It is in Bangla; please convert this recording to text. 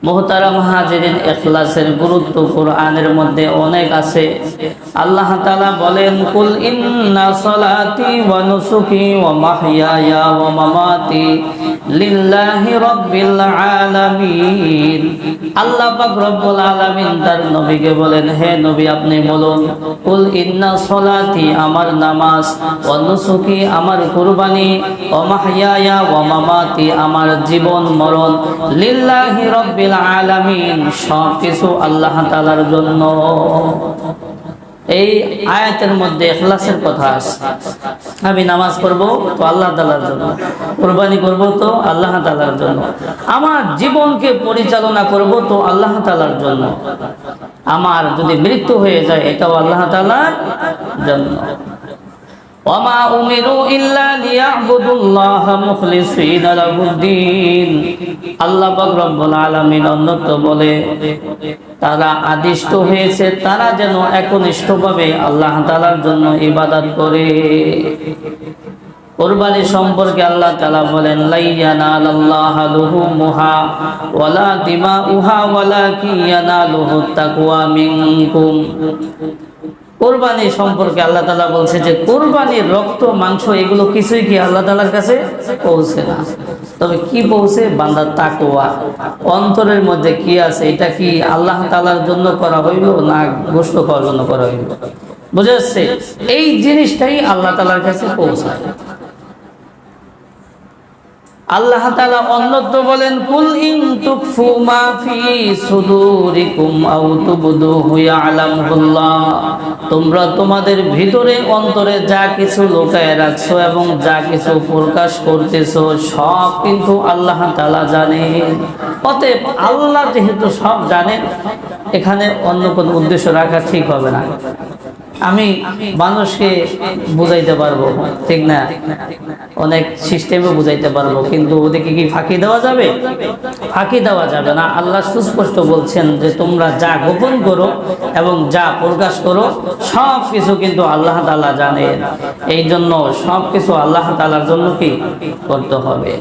মুহতারাম হাজিরিন, ইখলাসের গুরুত্ব কোরআনের মধ্যে অনেক আছে। আল্লাহ তাআলা বলেন, কুল ইন্না সলাতি ওয়া নুসুকি ওয়া মাহইয়ায়া ওয়া মামাতি লিল্লাহি রাব্বিল আলামিন। আল্লাহ পাক রব্বুল আলামিন তার নবীকে বলেন, হে নবী আপনি বলুন, কুল ইন্না সলাতি আমার নামাজ, ওয়া নুসুকি আমার কুরবানি, ওয়া মাহইয়ায়া ওয়া মামাতি আমার জীবন মরণ, লিল্লাহি রাব্বিল আলামিন সব কিছু আল্লাহ তাআলার জন্য। এই আয়াতের মধ্যে ইখলাসের কথা আছে। আমি নামাজ পড়বো তো আল্লাহ তাআলার জন্য, কুরবানি করব তো আল্লাহ তাআলার জন্য, আমার জীবনকে পরিচালনা করব তো আল্লাহ তাআলার জন্য, আমার যদি মৃত্যু হয়ে যায় এটাও আল্লাহ তাআলার জন্য। ওয়ামা উমিরু ইল্লা লিয়াবুদুল্লাহা মুখলিসিনা লাহুদ্দিন। আল্লাহ পাক রব্বুল আলামিন অন্যত্র বলে, তারা আদিষ্ট হয়েছে তারা যেন একনিষ্ঠভাবে আল্লাহ তাআলার জন্য ইবাদত করে। কুরবানি সম্পর্কে আল্লাহ তাআলা বলেন, লাইয়ানালাল্লাহা লুহুমুহা ওয়ালা দিমাউহা ওয়ালাকিন ইয়ানালুহুত তাকওয়া মিনকুম। কুরবানি সম্পর্কে আল্লাহ তাআলা বলছে যে কুরবানির রক্ত মাংস এগুলো কিছুই কি আল্লাহ তাআলার কাছে পৌঁছে না, তবে কি পৌঁছে? বান্দার তাকওয়া, অন্তরের মধ্যে কি আছে, এটা কি আল্লাহ তাআলার জন্য করা হইল না গোশত খাওয়ার জন্য করা হইল, বুঝা যাচ্ছে? এই জিনিসটাই আল্লাহ তাআলার কাছে পৌঁছায়। আল্লাহ তাআলা অন্যত্র বলেন, কুল ইন তুকফু মা ফি সুদুরিকুম আও তুবদুহু ইয়ালামুল্লাহ। তোমরা তোমাদের ভিতরে অন্তরে যা কিছু লুকায় রাখছো এবং যা কিছু প্রকাশ করতেছো সব কিন্তু আল্লাহ তাআলা জানেন। অতএব আল্লাহ যেহেতু সব জানেন, এখানে অন্য কোনো উদ্দেশ্য রাখা ঠিক হবে না। আমি মানুষকে বুঝাইতে পারবো, ঠিক না, অনেক সিস্টেমে বুঝাইতে পারবো, কিন্তু ওদেরকে কি ফাঁকি দেওয়া যাবে? ফাঁকি দেওয়া যাবে না। আল্লাহ সুস্পষ্ট বলছেন যে তোমরা যা গোপন করো এবং যা প্রকাশ করো সব কিছু কিন্তু আল্লাহ তাআলা জানেন। এই জন্য সব কিছু আল্লাহ তাআলার জন্য কি করতে হবে।